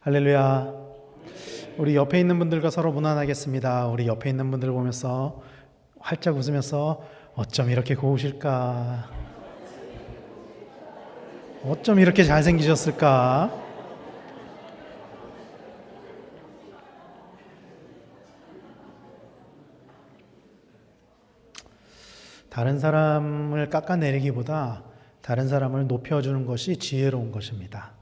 할렐루야. 우리 옆에 있는 분들과 서로 문안하겠습니다. 우리 옆에 있는 분들 보면서 활짝 웃으면서 어쩜 이렇게 고우실까? 어쩜 이렇게 잘생기셨을까? 다른 사람을 깎아내리기보다 다른 사람을 높여주는 것이 지혜로운 것입니다.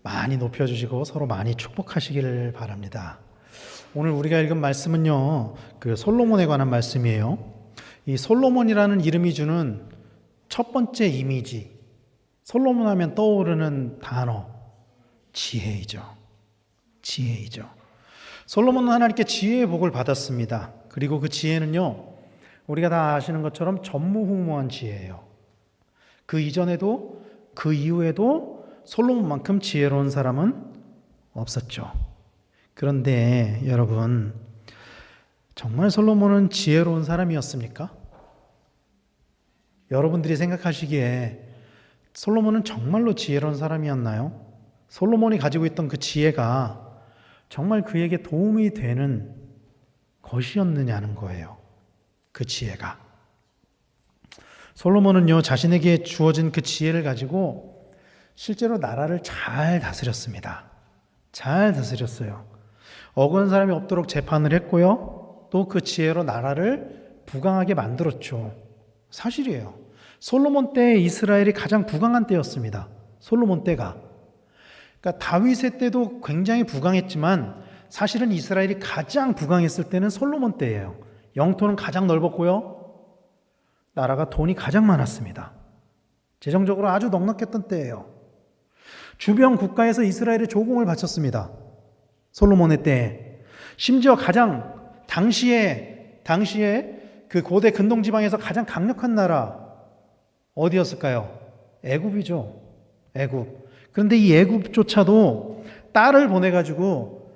많이 높여주시고 서로 많이 축복하시기를 바랍니다. 오늘 우리가 읽은 말씀은요, 그 솔로몬에 관한 말씀이에요. 이 솔로몬이라는 이름이 주는 첫 번째 이미지, 솔로몬 하면 떠오르는 단어, 지혜이죠. 지혜이죠. 솔로몬은 하나님께 지혜의 복을 받았습니다. 그리고 그 지혜는요, 우리가 다 아시는 것처럼 전무후무한 지혜예요. 그 이전에도 그 이후에도 솔로몬만큼 지혜로운 사람은 없었죠. 그런데 여러분, 정말 솔로몬은 지혜로운 사람이었습니까? 여러분들이 생각하시기에 솔로몬은 정말로 지혜로운 사람이었나요? 솔로몬이 가지고 있던 그 지혜가 정말 그에게 도움이 되는 것이었느냐는 거예요. 그 지혜가. 솔로몬은요, 자신에게 주어진 그 지혜를 가지고 실제로 나라를 잘 다스렸습니다. 잘 다스렸어요. 억울한 사람이 없도록 재판을 했고요. 또 그 지혜로 나라를 부강하게 만들었죠. 사실이에요. 솔로몬 때 이스라엘이 가장 부강한 때였습니다. 솔로몬 때가. 그러니까 다윗의 때도 굉장히 부강했지만 사실은 이스라엘이 가장 부강했을 때는 솔로몬 때예요. 영토는 가장 넓었고요. 나라가 돈이 가장 많았습니다. 재정적으로 아주 넉넉했던 때예요. 주변 국가에서 이스라엘에 조공을 바쳤습니다. 솔로몬의 때에. 심지어 가장 당시에 그 고대 근동지방에서 가장 강력한 나라 어디였을까요? 애굽이죠. 애굽. 그런데 이 애굽조차도 딸을 보내가지고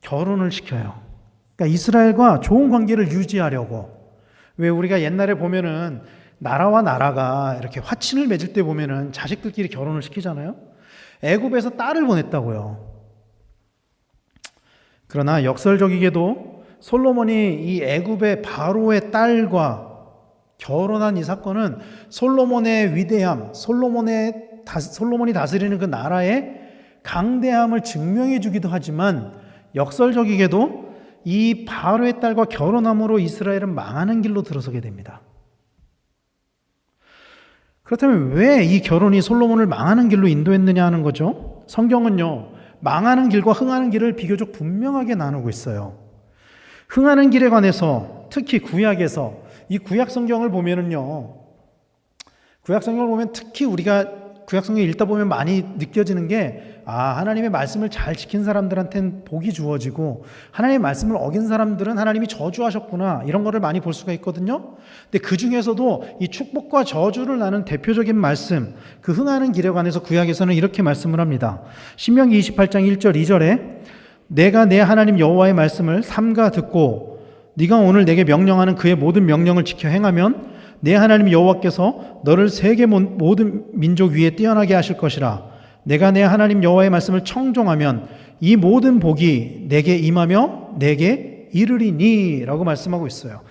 결혼을 시켜요. 그러니까 이스라엘과 좋은 관계를 유지하려고. 왜 우리가 옛날에 보면은 나라와 나라가 이렇게 화친을 맺을 때 보면은 자식들끼리 결혼을 시키잖아요. 애굽에서 딸을 보냈다고요. 그러나 역설적이게도 솔로몬이 이 애굽의 바로의 딸과 결혼한 이 사건은 솔로몬의 위대함, 솔로몬이 다스리는 그 나라의 강대함을 증명해 주기도 하지만 역설적이게도 이 바로의 딸과 결혼함으로 이스라엘은 망하는 길로 들어서게 됩니다. 그렇다면 왜 이 결혼이 솔로몬을 망하는 길로 인도했느냐 하는 거죠. 성경은요, 망하는 길과 흥하는 길을 비교적 분명하게 나누고 있어요. 흥하는 길에 관해서 특히 구약에서 이 구약 성경을 보면은요, 구약 성경을 보면 특히 우리가 구약 성경 읽다 보면 많이 느껴지는 게 하나님의 말씀을 잘 지킨 사람들한테는 복이 주어지고 하나님의 말씀을 어긴 사람들은 하나님이 저주하셨구나 이런 거를 많이 볼 수가 있거든요. 근데 그 중에서도 이 축복과 저주를 나눈 대표적인 말씀, 그 흥하는 길에 관해서 구약에서는 이렇게 말씀을 합니다. 신명기 28장 1절 2절에 내가 내 하나님 여호와의 말씀을 삼가 듣고 네가 오늘 내게 명령하는 그의 모든 명령을 지켜 행하면 내 하나님 여호와께서 너를 세계 모든 민족 위에 뛰어나게 하실 것이라. 내가 내 하나님 여호와의 말씀을 청종하면 이 모든 복이 내게 임하며 내게 이르리니 라고 말씀하고 있어요.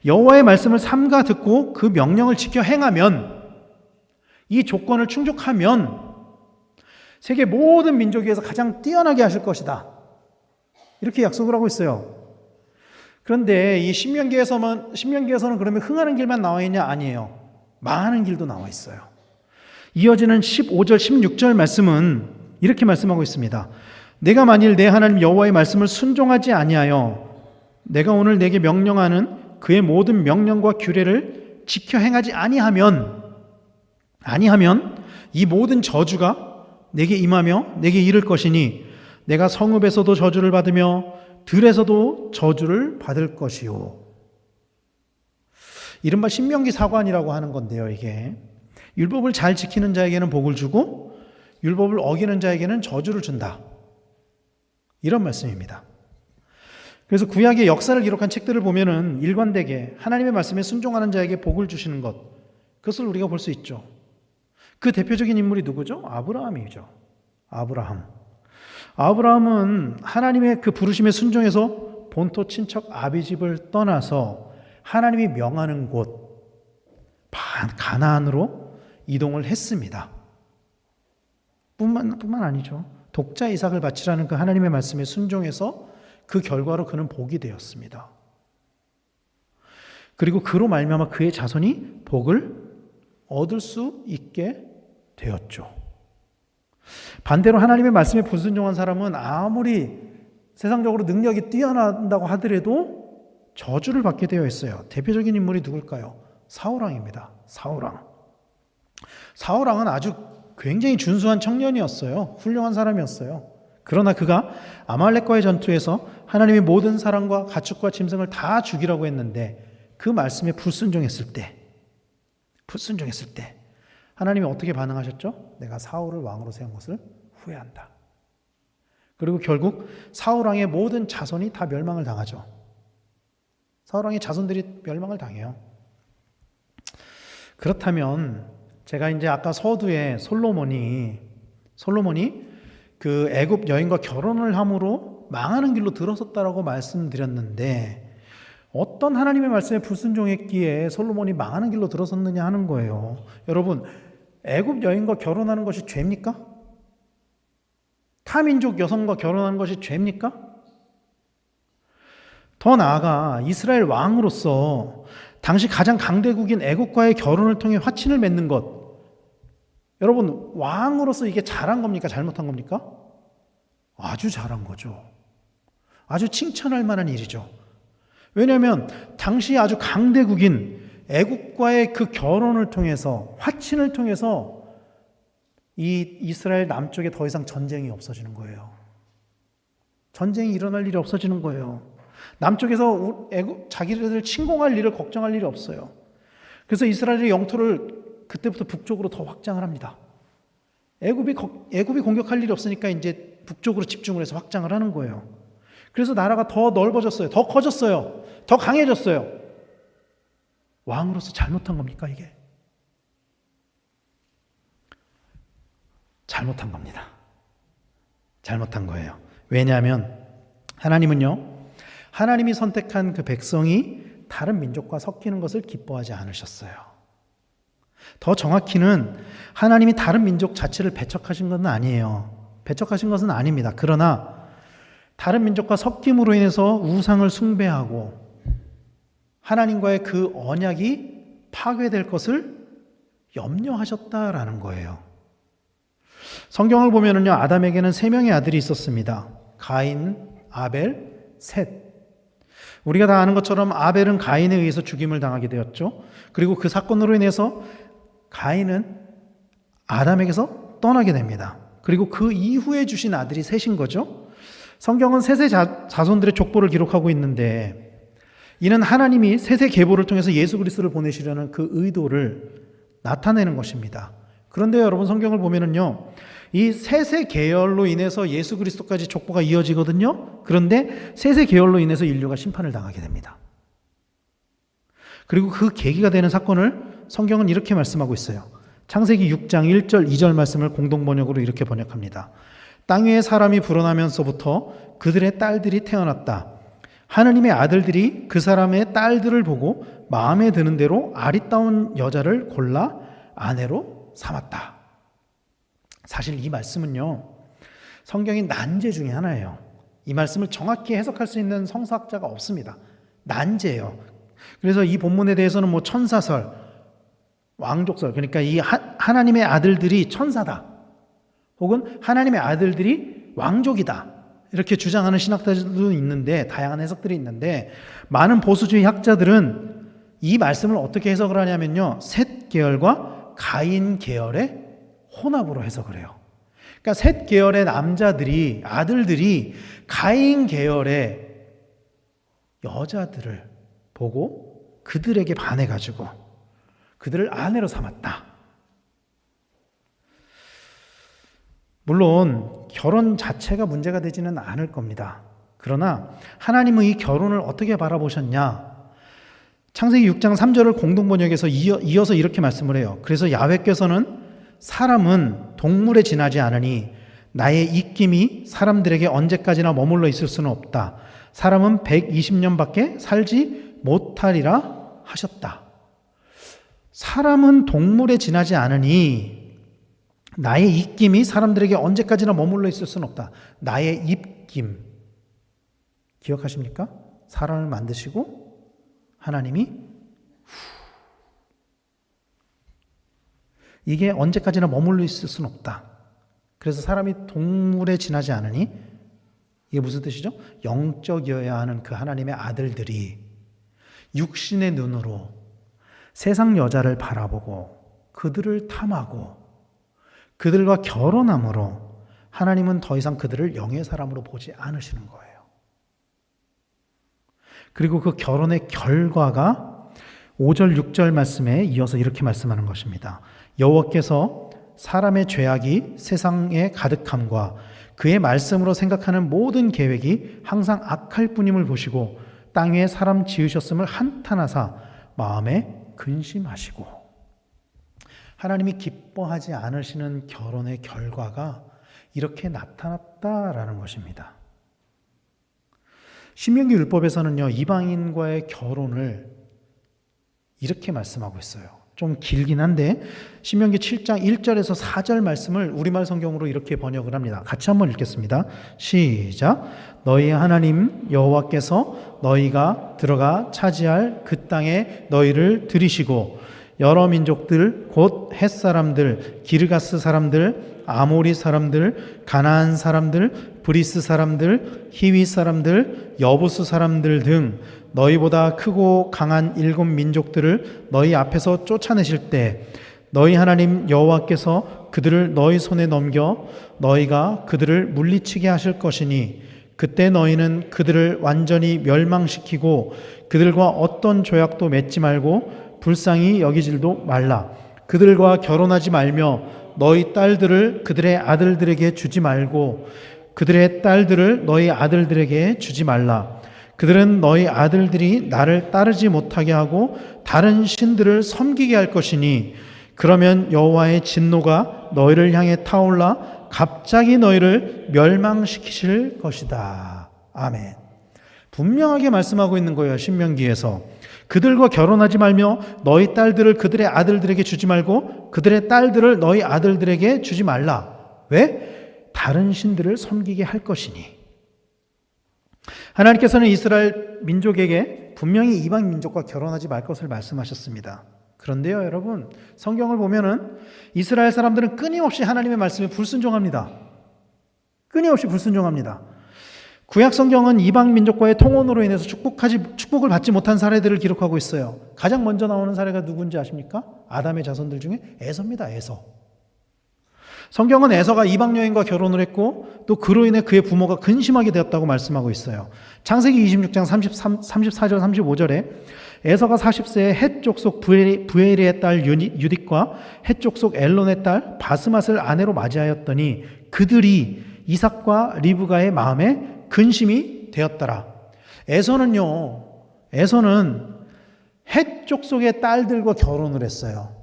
여호와의 말씀을 삼가 듣고 그 명령을 지켜 행하면, 이 조건을 충족하면 세계 모든 민족 위에서 가장 뛰어나게 하실 것이다. 이렇게 약속을 하고 있어요. 그런데 이 신명기에서는 그러면 흥하는 길만 나와 있냐? 아니에요. 망하는 길도 나와 있어요. 이어지는 15절, 16절 말씀은 이렇게 말씀하고 있습니다. 내가 만일 내 하나님 여호와의 말씀을 순종하지 아니하여 내가 오늘 내게 명령하는 그의 모든 명령과 규례를 지켜 행하지 아니하면 이 모든 저주가 내게 임하며 내게 이를 것이니 내가 성읍에서도 저주를 받으며 들에서도 저주를 받을 것이요. 이른바 신명기 사관이라고 하는 건데요. 이게 율법을 잘 지키는 자에게는 복을 주고 율법을 어기는 자에게는 저주를 준다. 이런 말씀입니다. 그래서 구약의 역사를 기록한 책들을 보면은 일관되게 하나님의 말씀에 순종하는 자에게 복을 주시는 것, 그것을 우리가 볼 수 있죠. 그 대표적인 인물이 누구죠? 아브라함이죠. 아브라함. 아브라함은 하나님의 그 부르심에 순종해서 본토 친척 아비집을 떠나서 하나님이 명하는 곳 가나안으로 이동을 했습니다. 뿐만 아니죠. 독자 이삭을 바치라는 그 하나님의 말씀에 순종해서 그 결과로 그는 복이 되었습니다. 그리고 그로 말미암아 그의 자손이 복을 얻을 수 있게 되었죠. 반대로 하나님의 말씀에 불순종한 사람은 아무리 세상적으로 능력이 뛰어난다고 하더라도 저주를 받게 되어 있어요. 대표적인 인물이 누굴까요? 사울왕입니다. 사울왕은 아주 굉장히 준수한 청년이었어요. 훌륭한 사람이었어요. 그러나 그가 아말렉과의 전투에서 하나님의 모든 사람과 가축과 짐승을 다 죽이라고 했는데 그 말씀에 불순종했을 때 하나님이 어떻게 반응하셨죠? 내가 사울을 왕으로 세운 것을 후회한다. 그리고 결국 사울왕의 모든 자손이 다 멸망을 당하죠. 사울왕의 자손들이 멸망을 당해요. 그렇다면 제가 이제 아까 서두에 솔로몬이 그 애굽 여인과 결혼을 함으로 망하는 길로 들어섰다라고 말씀드렸는데 어떤 하나님의 말씀에 불순종했기에 솔로몬이 망하는 길로 들어섰느냐 하는 거예요. 여러분, 애굽 여인과 결혼하는 것이 죄입니까? 타민족 여성과 결혼하는 것이 죄입니까? 더 나아가 이스라엘 왕으로서 당시 가장 강대국인 애국과의 결혼을 통해 화친을 맺는 것, 여러분 왕으로서 이게 잘한 겁니까? 잘못한 겁니까? 아주 잘한 거죠. 아주 칭찬할 만한 일이죠. 왜냐하면 당시 아주 강대국인 애국과의 그 결혼을 통해서, 화친을 통해서 이 이스라엘 남쪽에 더 이상 전쟁이 없어지는 거예요. 전쟁이 일어날 일이 없어지는 거예요. 남쪽에서 자기들 침공할 일을 걱정할 일이 없어요. 그래서 이스라엘의 영토를 그때부터 북쪽으로 더 확장을 합니다. 애굽이 공격할 일이 없으니까 이제 북쪽으로 집중을 해서 확장을 하는 거예요. 그래서 나라가 더 넓어졌어요. 더 커졌어요. 더 강해졌어요. 왕으로서 잘못한 겁니까, 이게? 잘못한 겁니다. 잘못한 거예요. 왜냐하면 하나님이 선택한 그 백성이 다른 민족과 섞이는 것을 기뻐하지 않으셨어요. 더 정확히는 하나님이 다른 민족 자체를 배척하신 것은 아니에요. 배척하신 것은 아닙니다. 그러나 다른 민족과 섞임으로 인해서 우상을 숭배하고 하나님과의 그 언약이 파괴될 것을 염려하셨다라는 거예요. 성경을 보면은요, 아담에게는 3명의 아들이 있었습니다. 가인, 아벨, 셋. 우리가 다 아는 것처럼 아벨은 가인에 의해서 죽임을 당하게 되었죠. 그리고 그 사건으로 인해서 가인은 아담에게서 떠나게 됩니다. 그리고 그 이후에 주신 아들이 셋인 거죠. 성경은 셋의 자손들의 족보를 기록하고 있는데 이는 하나님이 셋의 계보를 통해서 예수 그리스도를 보내시려는 그 의도를 나타내는 것입니다. 그런데 여러분, 성경을 보면은요, 이 셋의 계열로 인해서 예수 그리스도까지 족보가 이어지거든요. 그런데 셋의 계열로 인해서 인류가 심판을 당하게 됩니다. 그리고 그 계기가 되는 사건을 성경은 이렇게 말씀하고 있어요. 창세기 6장 1절 2절 말씀을 공동번역으로 이렇게 번역합니다. 땅 위에 사람이 불어나면서부터 그들의 딸들이 태어났다. 하느님의 아들들이 그 사람의 딸들을 보고 마음에 드는 대로 아리따운 여자를 골라 아내로 삼았다. 사실 이 말씀은요, 성경의 난제 중에 하나예요. 이 말씀을 정확히 해석할 수 있는 성서학자가 없습니다. 난제예요. 그래서 이 본문에 대해서는 뭐 천사설, 왕족설, 그러니까 이 하나님의 아들들이 천사다, 혹은 하나님의 아들들이 왕족이다, 이렇게 주장하는 신학자들도 있는데, 다양한 해석들이 있는데, 많은 보수주의 학자들은 이 말씀을 어떻게 해석을 하냐면요, 셋 계열과 가인 계열의 혼합으로 해석을 해요. 그러니까 셋 계열의 남자들이, 아들들이 가인 계열의 여자들을 보고 그들에게 반해가지고 그들을 아내로 삼았다. 물론 결혼 자체가 문제가 되지는 않을 겁니다. 그러나 하나님은 이 결혼을 어떻게 바라보셨냐? 창세기 6장 3절을 공동번역에서 이어서 이렇게 말씀을 해요. 그래서 야훼께서는 사람은 동물에 지나지 않으니 나의 입김이 사람들에게 언제까지나 머물러 있을 수는 없다. 사람은 120년밖에 살지 못하리라 하셨다. 사람은 동물에 지나지 않으니 나의 입김이 사람들에게 언제까지나 머물러 있을 수는 없다. 나의 입김. 기억하십니까? 사람을 만드시고 하나님이 이게 언제까지나 머물러 있을 수는 없다. 그래서 사람이 동물에 지나지 않으니 이게 무슨 뜻이죠? 영적이어야 하는 그 하나님의 아들들이 육신의 눈으로 세상 여자를 바라보고 그들을 탐하고 그들과 결혼함으로 하나님은 더 이상 그들을 영의 사람으로 보지 않으시는 거예요. 그리고 그 결혼의 결과가 5절 6절 말씀에 이어서 이렇게 말씀하는 것입니다. 여호와께서 사람의 죄악이 세상에 가득함과 그의 말씀으로 생각하는 모든 계획이 항상 악할 뿐임을 보시고 땅 위에 사람 지으셨음을 한탄하사 마음에 근심하시고. 하나님이 기뻐하지 않으시는 결혼의 결과가 이렇게 나타났다라는 것입니다. 신명기 율법에서는요, 이방인과의 결혼을 이렇게 말씀하고 있어요. 좀 길긴 한데 신명기 7장 1절에서 4절 말씀을 우리말 성경으로 이렇게 번역을 합니다. 같이 한번 읽겠습니다. 시작. 너희 하나님 여호와께서 너희가 들어가 차지할 그 땅에 너희를 들이시고 여러 민족들 곧 헷사람들, 기르가스 사람들, 아모리 사람들, 가나안 사람들, 브리스 사람들, 히위 사람들, 여부스 사람들 등 너희보다 크고 강한 7 민족들을 너희 앞에서 쫓아내실 때 너희 하나님 여호와께서 그들을 너희 손에 넘겨 너희가 그들을 물리치게 하실 것이니 그때 너희는 그들을 완전히 멸망시키고 그들과 어떤 조약도 맺지 말고 불쌍히 여기질도 말라. 그들과 결혼하지 말며 너희 딸들을 그들의 아들들에게 주지 말고 그들의 딸들을 너희 아들들에게 주지 말라. 그들은 너희 아들들이 나를 따르지 못하게 하고 다른 신들을 섬기게 할 것이니 그러면 여호와의 진노가 너희를 향해 타올라 갑자기 너희를 멸망시키실 것이다. 아멘. 분명하게 말씀하고 있는 거예요. 신명기에서. 그들과 결혼하지 말며 너희 딸들을 그들의 아들들에게 주지 말고 그들의 딸들을 너희 아들들에게 주지 말라. 왜? 다른 신들을 섬기게 할 것이니. 하나님께서는 이스라엘 민족에게 분명히 이방 민족과 결혼하지 말 것을 말씀하셨습니다. 그런데요, 여러분, 성경을 보면은 이스라엘 사람들은 끊임없이 하나님의 말씀에 불순종합니다. 끊임없이 불순종합니다. 구약 성경은 이방 민족과의 통혼으로 인해서 축복을 받지 못한 사례들을 기록하고 있어요. 가장 먼저 나오는 사례가 누군지 아십니까? 아담의 자손들 중에 에서입니다. 에서. 성경은 에서가 이방 여인과 결혼을 했고 또 그로 인해 그의 부모가 근심하게 되었다고 말씀하고 있어요. 창세기 26장 34절 35절에 에서가 40세에 헷 족속 부에리의 딸 유딕과 헷 족속 엘론의 딸 바스맛을 아내로 맞이하였더니 그들이 이삭과 리브가의 마음에 근심이 되었더라. 에서는 헷 족속의 딸들과 결혼을 했어요.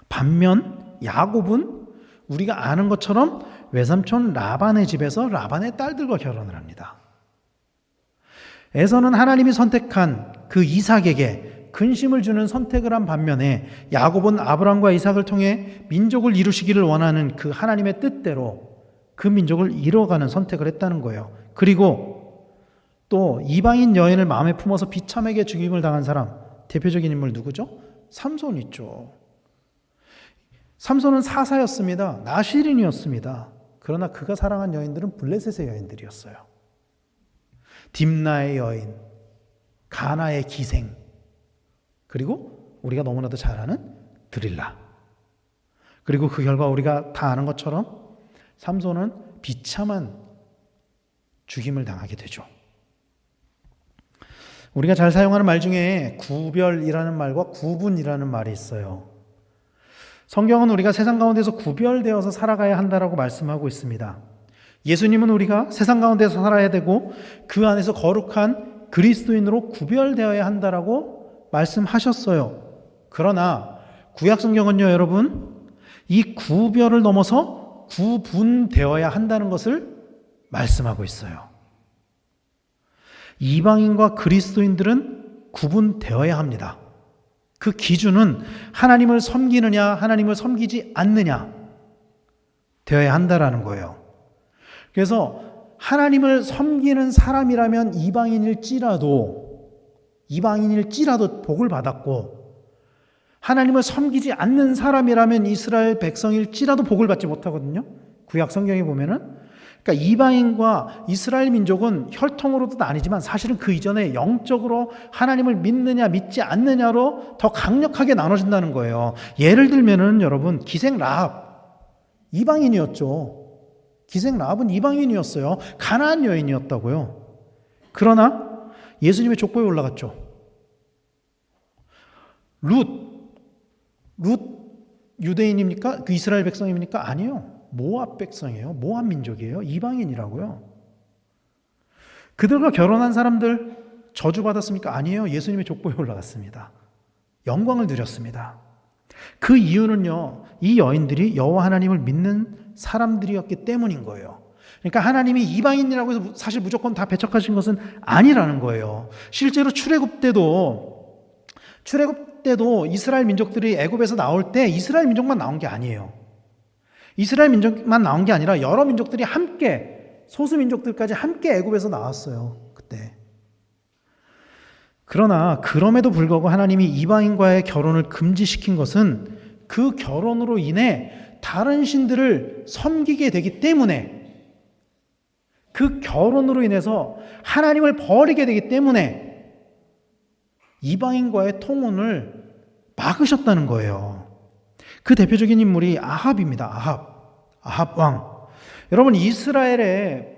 반면 야곱은 우리가 아는 것처럼 외삼촌 라반의 집에서 라반의 딸들과 결혼을 합니다. 에서는 하나님이 선택한 그 이삭에게 근심을 주는 선택을 한 반면에 야곱은 아브람과 이삭을 통해 민족을 이루시기를 원하는 그 하나님의 뜻대로 그 민족을 이뤄가는 선택을 했다는 거예요. 그리고 또 이방인 여인을 마음에 품어서 비참하게 죽임을 당한 사람, 대표적인 인물 누구죠? 삼손 있죠. 삼손은 사사였습니다. 나실인이었습니다. 그러나 그가 사랑한 여인들은 블레셋의 여인들이었어요. 딥나의 여인, 가나의 기생, 그리고 우리가 너무나도 잘 아는 드릴라. 그리고 그 결과 우리가 다 아는 것처럼 삼손은 비참한 죽임을 당하게 되죠. 우리가 잘 사용하는 말 중에 구별이라는 말과 구분이라는 말이 있어요. 성경은 우리가 세상 가운데서 구별되어서 살아가야 한다라고 말씀하고 있습니다. 예수님은 우리가 세상 가운데서 살아야 되고 그 안에서 거룩한 그리스도인으로 구별되어야 한다라고 말씀하셨어요. 그러나 구약 성경은요, 여러분, 이 구별을 넘어서 구분되어야 한다는 것을 말씀하고 있어요. 이방인과 그리스도인들은 구분되어야 합니다. 그 기준은 하나님을 섬기느냐, 하나님을 섬기지 않느냐 되어야 한다라는 거예요. 그래서 하나님을 섬기는 사람이라면 이방인일지라도 복을 받았고, 하나님을 섬기지 않는 사람이라면 이스라엘 백성일지라도 복을 받지 못하거든요. 구약 성경에 보면은. 그러니까 이방인과 이스라엘 민족은 혈통으로도 나뉘지만 사실은 그 이전에 영적으로 하나님을 믿느냐 믿지 않느냐로 더 강력하게 나눠진다는 거예요. 예를 들면은 여러분, 기생 라합 이방인이었죠. 기생 라합은 이방인이었어요. 가나안 여인이었다고요. 그러나 예수님의 족보에 올라갔죠. 룻 유대인입니까? 그 이스라엘 백성입니까? 아니요. 모압 백성이에요. 모압 민족이에요. 이방인이라고요. 그들과 결혼한 사람들 저주받았습니까? 아니에요. 예수님의 족보에 올라갔습니다. 영광을 드렸습니다. 그 이유는요, 이 여인들이 여호와 하나님을 믿는 사람들이었기 때문인 거예요. 그러니까 하나님이 이방인이라고 해서 사실 무조건 다 배척하신 것은 아니라는 거예요. 실제로 출애굽 때도 이스라엘 민족들이 애굽에서 나올 때 이스라엘 민족만 나온 게 아니에요. 이스라엘 민족만 나온 게 아니라 여러 민족들이 함께, 소수 민족들까지 함께 애굽에서 나왔어요. 그때. 그러나 그럼에도 불구하고 하나님이 이방인과의 결혼을 금지시킨 것은 그 결혼으로 인해 다른 신들을 섬기게 되기 때문에, 그 결혼으로 인해서 하나님을 버리게 되기 때문에 이방인과의 통혼을 막으셨다는 거예요. 그 대표적인 인물이 아합입니다. 아합 왕. 여러분, 북이스라엘의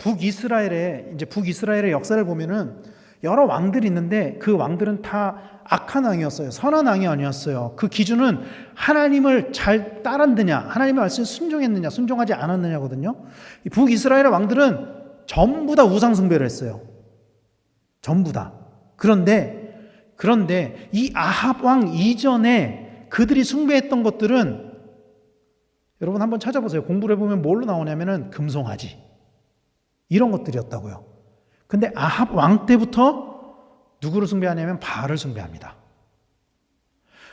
역사를 보면은 여러 왕들이 있는데 그 왕들은 다 악한 왕이었어요. 선한 왕이 아니었어요. 그 기준은 하나님을 잘 따랐느냐, 하나님의 말씀에 순종했느냐, 순종하지 않았느냐거든요. 북이스라엘의 왕들은 전부 다 우상 숭배를 했어요. 전부 다. 그런데 이 아합 왕 이전에 그들이 숭배했던 것들은, 여러분 한번 찾아보세요. 공부를 해보면 뭘로 나오냐면은 금송아지, 이런 것들이었다고요. 근데 아합 왕 때부터 누구를 숭배하냐면 바알을 숭배합니다.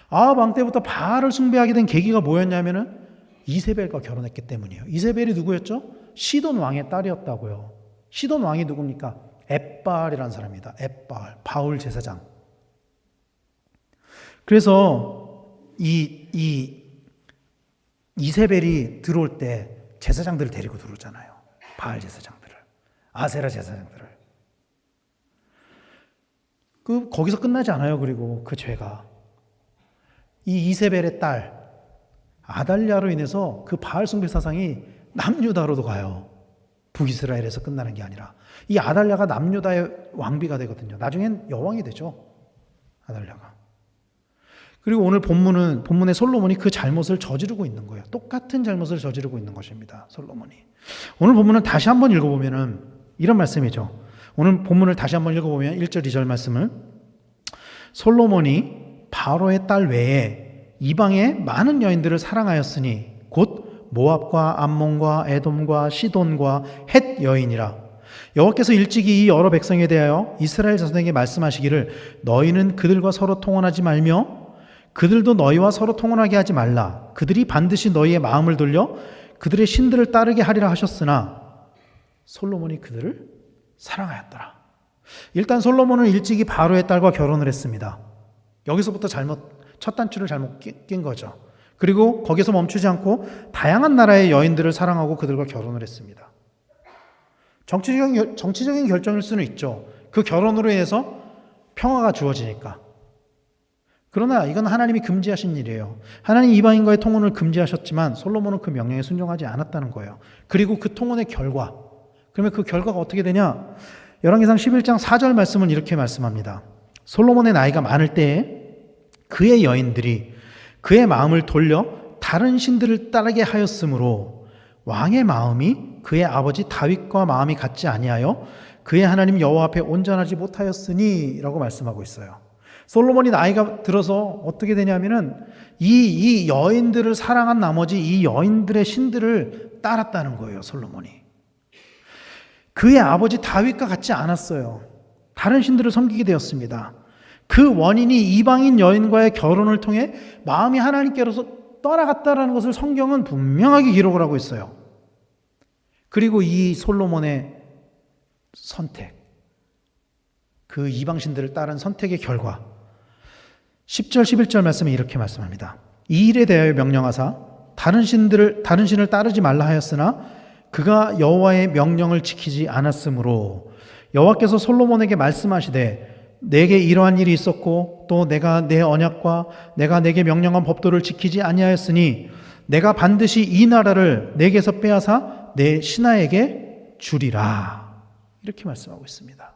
아합 왕 때부터 바알을 숭배하게 된 계기가 뭐였냐면은 이세벨과 결혼했기 때문이에요. 이세벨이 누구였죠? 시돈 왕의 딸이었다고요. 시돈 왕이 누굽니까? 엣바알이라는 사람입니다. 엣바알, 바울 제사장. 그래서 이세벨이 들어올 때 제사장들을 데리고 들어오잖아요. 바알 제사장들을, 아세라 제사장들을. 거기서 끝나지 않아요. 그리고 그 죄가, 이 이세벨의 딸 아달랴로 인해서 그 바알 숭배 사상이 남유다로도 가요. 북이스라엘에서 끝나는 게 아니라 이 아달랴가 남유다의 왕비가 되거든요. 나중엔 여왕이 되죠, 아달랴가. 그리고 오늘 본문의 솔로몬이 그 잘못을 저지르고 있는 거예요. 똑같은 잘못을 저지르고 있는 것입니다, 솔로몬이. 오늘 본문은 다시 한번 읽어보면은 이런 말씀이죠. 오늘 본문을 다시 한번 읽어보면 1절 2절 말씀을, 솔로몬이 바로의 딸 외에 이방의 많은 여인들을 사랑하였으니 곧 모압과 암몬과 에돔과 시돈과 헷 여인이라. 여호와께서 일찍이 이 여러 백성에 대하여 이스라엘 자손에게 말씀하시기를 너희는 그들과 서로 통혼하지 말며 그들도 너희와 서로 통혼하게 하지 말라. 그들이 반드시 너희의 마음을 돌려 그들의 신들을 따르게 하리라 하셨으나 솔로몬이 그들을 사랑하였더라. 일단 솔로몬은 일찍이 바로의 딸과 결혼을 했습니다. 여기서부터 첫 단추를 잘못 낀 거죠. 그리고 거기서 멈추지 않고 다양한 나라의 여인들을 사랑하고 그들과 결혼을 했습니다. 정치적인 결정일 수는 있죠. 그 결혼으로 인해서 평화가 주어지니까. 그러나 이건 하나님이 금지하신 일이에요. 하나님 이방인과의 통혼을 금지하셨지만 솔로몬은 그 명령에 순종하지 않았다는 거예요. 그리고 그 통혼의 결과, 그러면 그 결과가 어떻게 되냐? 열왕기상 11장 4절 말씀은 이렇게 말씀합니다. 솔로몬의 나이가 많을 때에 그의 여인들이 그의 마음을 돌려 다른 신들을 따르게 하였으므로 왕의 마음이 그의 아버지 다윗과 마음이 같지 아니하여 그의 하나님 여호와 앞에 온전하지 못하였으니 라고 말씀하고 있어요. 솔로몬이 나이가 들어서 어떻게 되냐면은 이 여인들을 사랑한 나머지 이 여인들의 신들을 따랐다는 거예요, 솔로몬이. 그의 아버지 다윗과 같지 않았어요. 다른 신들을 섬기게 되었습니다. 그 원인이 이방인 여인과의 결혼을 통해 마음이 하나님께로서 떠나갔다라는 것을 성경은 분명하게 기록을 하고 있어요. 그리고 이 솔로몬의 선택, 그 이방신들을 따른 선택의 결과 10절 11절 말씀에 이렇게 말씀합니다. 이 일에 대하여 명령하사 다른 신을 따르지 말라 하였으나 그가 여호와의 명령을 지키지 않았으므로 여호와께서 솔로몬에게 말씀하시되 내게 이러한 일이 있었고 또 내가 내 언약과 내가 내게 명령한 법도를 지키지 아니하였으니 내가 반드시 이 나라를 내게서 빼앗아 내 신하에게 주리라. 이렇게 말씀하고 있습니다.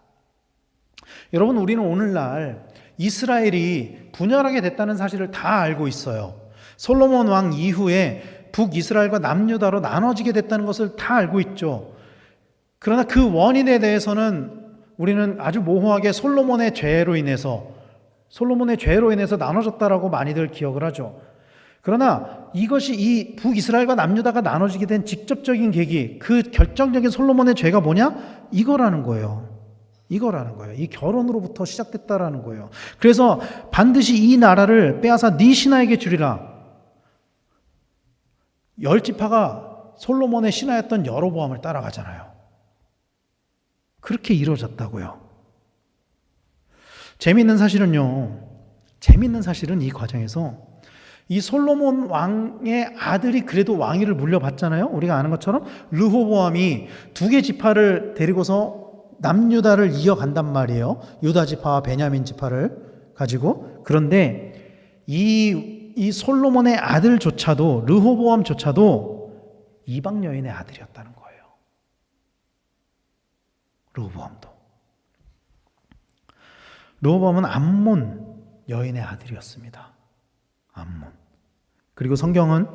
여러분, 우리는 오늘날 이스라엘이 분열하게 됐다는 사실을 다 알고 있어요. 솔로몬 왕 이후에 북이스라엘과 남유다로 나눠지게 됐다는 것을 다 알고 있죠. 그러나 그 원인에 대해서는 우리는 아주 모호하게 솔로몬의 죄로 인해서 나눠졌다라고 많이들 기억을 하죠. 그러나 이것이 이 북이스라엘과 남유다가 나눠지게 된 직접적인 계기, 그 결정적인 솔로몬의 죄가 뭐냐? 이거라는 거예요. 이 결혼으로부터 시작됐다라는 거예요. 그래서 반드시 이 나라를 빼앗아 네 신하에게 주리라. 10지파가 솔로몬의 신하였던 여로보암을 따라가잖아요. 그렇게 이루어졌다고요. 재미있는 사실은 이 과정에서 이 솔로몬 왕의 아들이 그래도 왕위를 물려받잖아요. 우리가 아는 것처럼 르호보암이 2개 지파를 데리고서 남유다를 이어간단 말이에요. 유다 지파와 베냐민 지파를 가지고. 그런데 이 솔로몬의 아들조차도, 르호보암조차도 이방 여인의 아들이었다는 거예요. 르호보암은 암몬 여인의 아들이었습니다. 암몬. 그리고 성경은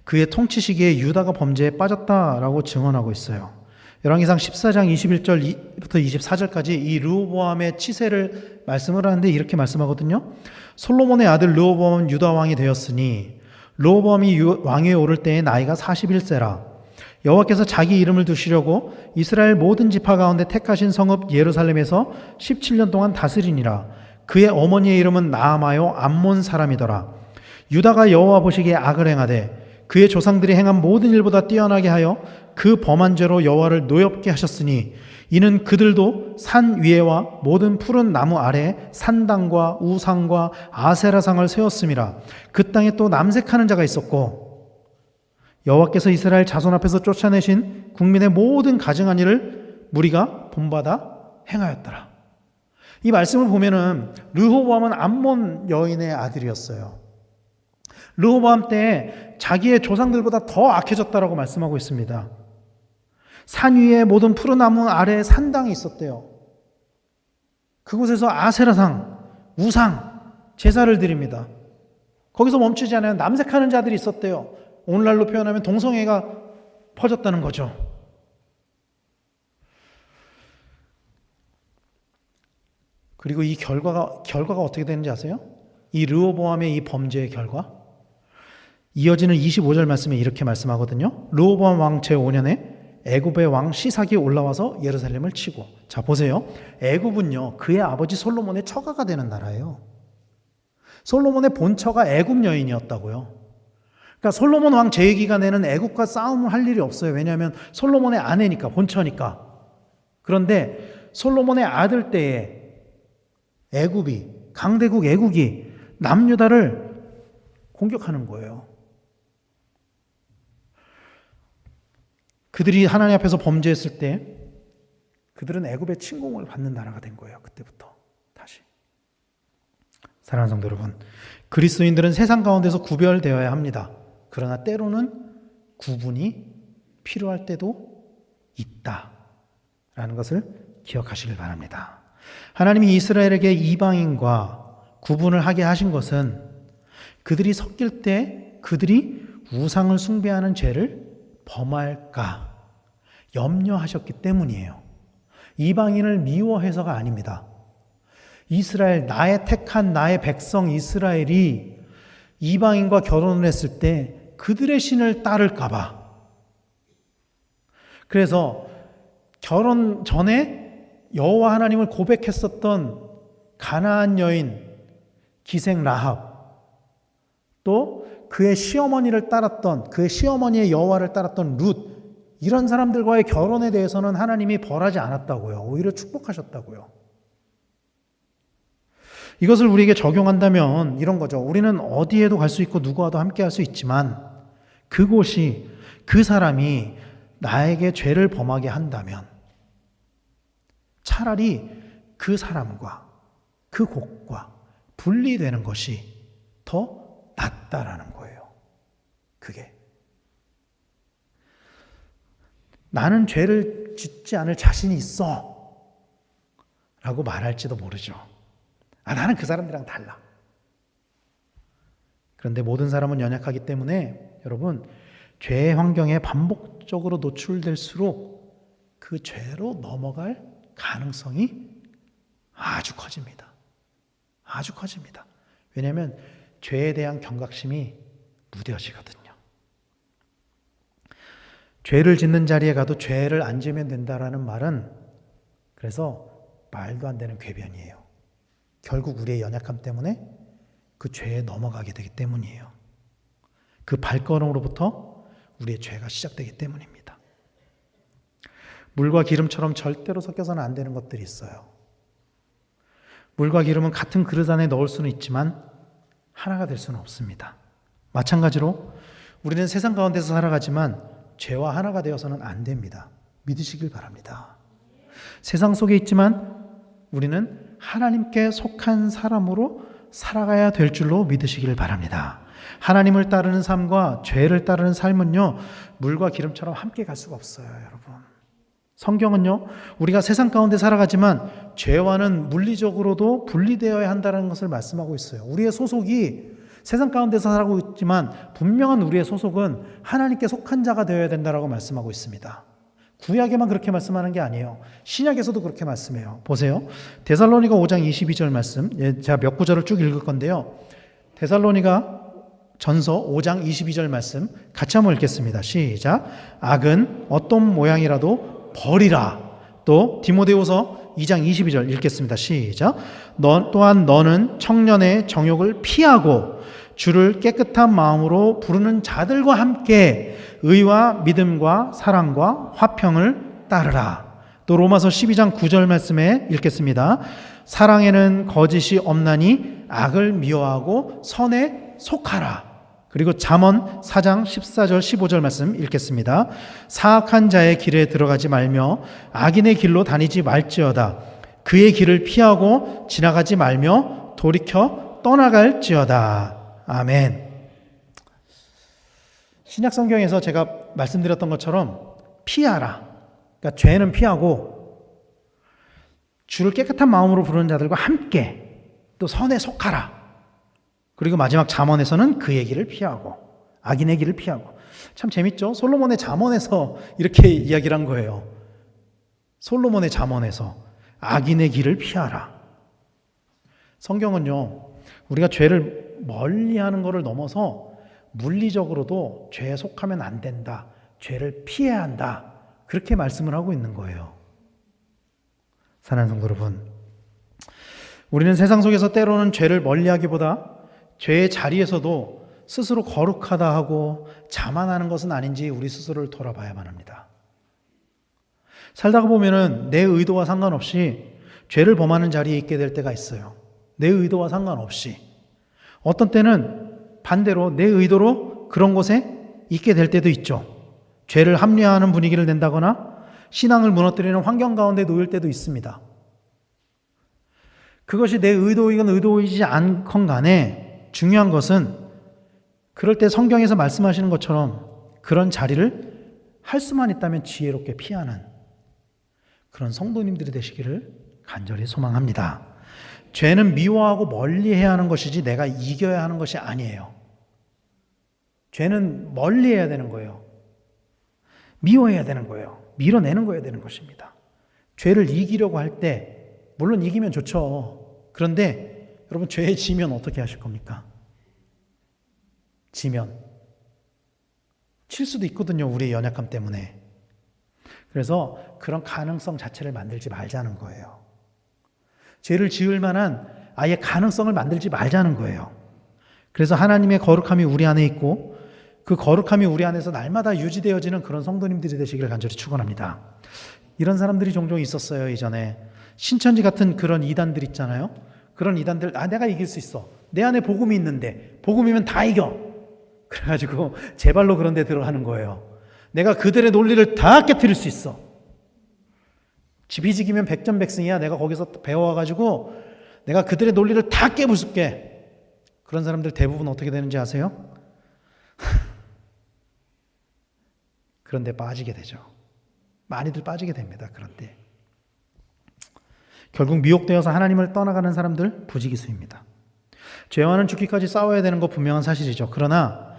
그의 통치 시기에 유다가 범죄에 빠졌다라고 증언하고 있어요. 열왕기상 14장 21절부터 24절까지 이 르호보암의 치세를 말씀을 하는데 이렇게 말씀하거든요. 솔로몬의 아들 르호보암은 유다 왕이 되었으니 르호보암이 왕위에 오를 때의 나이가 41세라. 여호와께서 자기 이름을 두시려고 이스라엘 모든 지파 가운데 택하신 성읍 예루살렘에서 17년 동안 다스리니라. 그의 어머니의 이름은 나아마요 암몬 사람이더라. 유다가 여호와 보시기에 악을 행하되 그의 조상들이 행한 모든 일보다 뛰어나게 하여 그 범한 죄로 여호와를 노엽게 하셨으니 이는 그들도 산 위에와 모든 푸른 나무 아래에 산당과 우상과 아세라상을 세웠음이라. 그 땅에 또 남색하는 자가 있었고 여호와께서 이스라엘 자손 앞에서 쫓아내신 국민의 모든 가증한 일을 무리가 본받아 행하였더라. 이 말씀을 보면은 르호보암은 암몬 여인의 아들이었어요. 르호보암 때 자기의 조상들보다 더 악해졌다라고 말씀하고 있습니다. 산 위에 모든 푸른 나무 아래에 산당이 있었대요. 그곳에서 아세라상, 우상, 제사를 드립니다. 거기서 멈추지 않아요. 남색하는 자들이 있었대요. 오늘날로 표현하면 동성애가 퍼졌다는 거죠. 그리고 이 결과가 어떻게 되는지 아세요? 이 르호보암의 이 범죄의 결과? 이어지는 25절 말씀에 이렇게 말씀하거든요. 르호보암 왕 제5년에 애굽의 왕 시삭이 올라와서 예루살렘을 치고. 자, 보세요. 애굽은요, 그의 아버지 솔로몬의 처가가 되는 나라예요. 솔로몬의 본처가 애굽 여인이었다고요. 그러니까 솔로몬 왕 제2기간에는 애굽과 싸움을 할 일이 없어요. 왜냐하면 솔로몬의 아내니까, 본처니까. 그런데 솔로몬의 아들 때에 강대국 애국이 남유다를 공격하는 거예요. 그들이 하나님 앞에서 범죄했을 때 그들은 애굽의 침공을 받는 나라가 된 거예요. 그때부터 다시. 사랑하는 성도 여러분, 그리스도인들은 세상 가운데서 구별되어야 합니다. 그러나 때로는 구분이 필요할 때도 있다라는 것을 기억하시길 바랍니다. 하나님이 이스라엘에게 이방인과 구분을 하게 하신 것은 그들이 섞일 때 그들이 우상을 숭배하는 죄를 범할까 염려하셨기 때문이에요. 이방인을 미워해서가 아닙니다. 이스라엘, 나의 택한 나의 백성 이스라엘이 이방인과 결혼을 했을 때 그들의 신을 따를까 봐. 그래서 결혼 전에 여호와 하나님을 고백했었던 가나안 여인 기생 라합, 또 그의 시어머니를 따랐던, 그의 시어머니의 여호와를 따랐던 룻, 이런 사람들과의 결혼에 대해서는 하나님이 벌하지 않았다고요. 오히려 축복하셨다고요. 이것을 우리에게 적용한다면 이런 거죠. 우리는 어디에도 갈 수 있고 누구와도 함께 할 수 있지만 그곳이, 그 사람이 나에게 죄를 범하게 한다면 차라리 그 사람과 그 곳과 분리되는 것이 더 낫다라는 거예요. 그게. 나는 죄를 짓지 않을 자신이 있어 라고 말할지도 모르죠. 나는 그 사람들이랑 달라. 그런데 모든 사람은 연약하기 때문에 여러분, 죄의 환경에 반복적으로 노출될수록 그 죄로 넘어갈 가능성이 아주 커집니다. 아주 커집니다. 왜냐하면 죄에 대한 경각심이 무뎌지거든요. 죄를 짓는 자리에 가도 죄를 안 지으면 된다라는 말은 그래서 말도 안 되는 궤변이에요. 결국 우리의 연약함 때문에 그 죄에 넘어가게 되기 때문이에요. 그 발걸음으로부터 우리의 죄가 시작되기 때문입니다. 물과 기름처럼 절대로 섞여서는 안 되는 것들이 있어요. 물과 기름은 같은 그릇 안에 넣을 수는 있지만 하나가 될 수는 없습니다. 마찬가지로 우리는 세상 가운데서 살아가지만 죄와 하나가 되어서는 안 됩니다. 믿으시길 바랍니다. 세상 속에 있지만 우리는 하나님께 속한 사람으로 살아가야 될 줄로 믿으시길 바랍니다. 하나님을 따르는 삶과 죄를 따르는 삶은요, 물과 기름처럼 함께 갈 수가 없어요, 여러분. 성경은요, 우리가 세상 가운데 살아가지만 죄와는 물리적으로도 분리되어야 한다는 것을 말씀하고 있어요. 우리의 소속이 세상 가운데서 살아가고 있지만 분명한 우리의 소속은 하나님께 속한 자가 되어야 된다고 말씀하고 있습니다. 구약에만 그렇게 말씀하는 게 아니에요. 신약에서도 그렇게 말씀해요. 보세요. 데살로니가 5장 22절 말씀, 제가 몇 구절을 쭉 읽을 건데요. 데살로니가 전서 5장 22절 말씀 같이 한번 읽겠습니다. 시작. 악은 어떤 모양이라도 버리라. 또 디모데후서 2장 22절 읽겠습니다. 시작. 또한 너는 청년의 정욕을 피하고 주를 깨끗한 마음으로 부르는 자들과 함께 의와 믿음과 사랑과 화평을 따르라. 또 로마서 12장 9절 말씀에 읽겠습니다. 사랑에는 거짓이 없나니 악을 미워하고 선에 속하라. 그리고 잠언 4장 14절 15절 말씀 읽겠습니다. 사악한 자의 길에 들어가지 말며 악인의 길로 다니지 말지어다. 그의 길을 피하고 지나가지 말며 돌이켜 떠나갈지어다. 아멘. 신약 성경에서 제가 말씀드렸던 것처럼 피하라. 그러니까 죄는 피하고 주를 깨끗한 마음으로 부르는 자들과 함께 또 선에 속하라. 그리고 마지막 잠언에서는 그의 길을 피하고 악인의 길을 피하고. 참 재밌죠? 솔로몬의 잠언에서 이렇게 이야기를 한 거예요. 솔로몬의 잠언에서 악인의 길을 피하라. 성경은요, 우리가 죄를 멀리하는 것을 넘어서 물리적으로도 죄에 속하면 안 된다, 죄를 피해야 한다, 그렇게 말씀을 하고 있는 거예요. 사랑하는 성도 여러분, 우리는 세상 속에서 때로는 죄를 멀리하기보다 죄의 자리에서도 스스로 거룩하다 하고 자만하는 것은 아닌지 우리 스스로를 돌아봐야만 합니다. 살다가 보면은 내 의도와 상관없이 죄를 범하는 자리에 있게 될 때가 있어요. 내 의도와 상관없이. 어떤 때는 반대로 내 의도로 그런 곳에 있게 될 때도 있죠. 죄를 합리화하는 분위기를 낸다거나 신앙을 무너뜨리는 환경 가운데 놓일 때도 있습니다. 그것이 내 의도이건 의도이지 않건 간에 중요한 것은 그럴 때 성경에서 말씀하시는 것처럼 그런 자리를 할 수만 있다면 지혜롭게 피하는 그런 성도님들이 되시기를 간절히 소망합니다. 죄는 미워하고 멀리해야 하는 것이지 내가 이겨야 하는 것이 아니에요. 죄는 멀리해야 되는 거예요. 미워해야 되는 거예요. 밀어내는 거여야 되는 것입니다. 죄를 이기려고 할 때 물론 이기면 좋죠. 그런데 여러분 죄에 지면 어떻게 하실 겁니까? 지면 칠 수도 있거든요. 우리의 연약함 때문에. 그래서 그런 가능성 자체를 만들지 말자는 거예요. 죄를 지을 만한 아예 가능성을 만들지 말자는 거예요. 그래서 하나님의 거룩함이 우리 안에 있고 그 거룩함이 우리 안에서 날마다 유지되어지는 그런 성도님들이 되시기를 간절히 축원합니다. 이런 사람들이 종종 있었어요. 이전에 신천지 같은 그런 이단들 있잖아요. 그런 이단들, 내가 이길 수 있어. 내 안에 복음이 있는데 복음이면 다 이겨. 그래가지고 제발로 그런 데 들어가는 거예요. 내가 그들의 논리를 다 깨트릴 수 있어. 지비지기면 백전백승이야. 내가 거기서 배워와가지고 내가 그들의 논리를 다 깨부술게. 그런 사람들 대부분 어떻게 되는지 아세요? 그런데 빠지게 되죠. 많이들 빠지게 됩니다. 그런데 결국 미혹되어서 하나님을 떠나가는 사람들 부지기수입니다. 죄와는 죽기까지 싸워야 되는 거 분명한 사실이죠. 그러나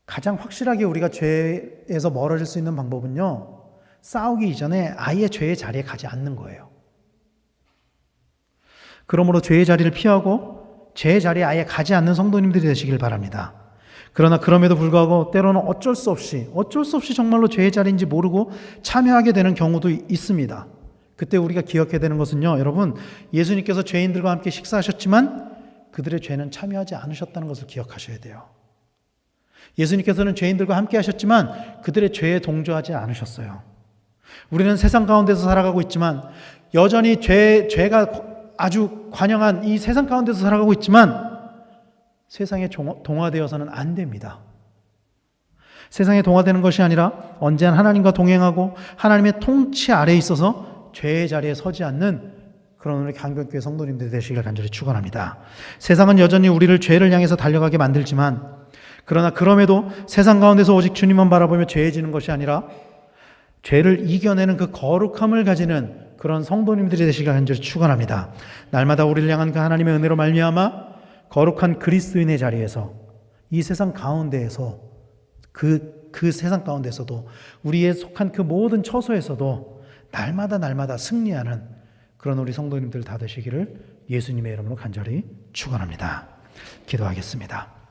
가장 확실하게 우리가 죄에서 멀어질 수 있는 방법은요, 싸우기 이전에 아예 죄의 자리에 가지 않는 거예요. 그러므로 죄의 자리를 피하고 죄의 자리에 아예 가지 않는 성도님들이 되시길 바랍니다. 그러나 그럼에도 불구하고 때로는 어쩔 수 없이 정말로 죄의 자리인지 모르고 참여하게 되는 경우도 있습니다. 그때 우리가 기억해야 되는 것은요, 여러분, 예수님께서 죄인들과 함께 식사하셨지만 그들의 죄는 참여하지 않으셨다는 것을 기억하셔야 돼요. 예수님께서는 죄인들과 함께 하셨지만 그들의 죄에 동조하지 않으셨어요. 우리는 세상 가운데서 살아가고 있지만 여전히 죄가 아주 관영한 이 세상 가운데서 살아가고 있지만 세상에 동화되어서는 안 됩니다. 세상에 동화되는 것이 아니라 언제나 하나님과 동행하고 하나님의 통치 아래에 있어서 죄의 자리에 서지 않는 그런 우리 강변교회 성도님들이 되시길 간절히 축원합니다. 세상은 여전히 우리를 죄를 향해서 달려가게 만들지만 그러나 그럼에도 세상 가운데서 오직 주님만 바라보며 죄해지는 것이 아니라 죄를 이겨내는 그 거룩함을 가지는 그런 성도님들이 되시길 간절히 축원합니다. 날마다 우리를 향한 그 하나님의 은혜로 말미암아 거룩한 그리스도인의 자리에서 이 세상 가운데에서 그 세상 가운데서도 우리의 속한 그 모든 처소에서도 날마다 승리하는 그런 우리 성도님들 다 되시기를 예수님의 이름으로 간절히 축원합니다. 기도하겠습니다.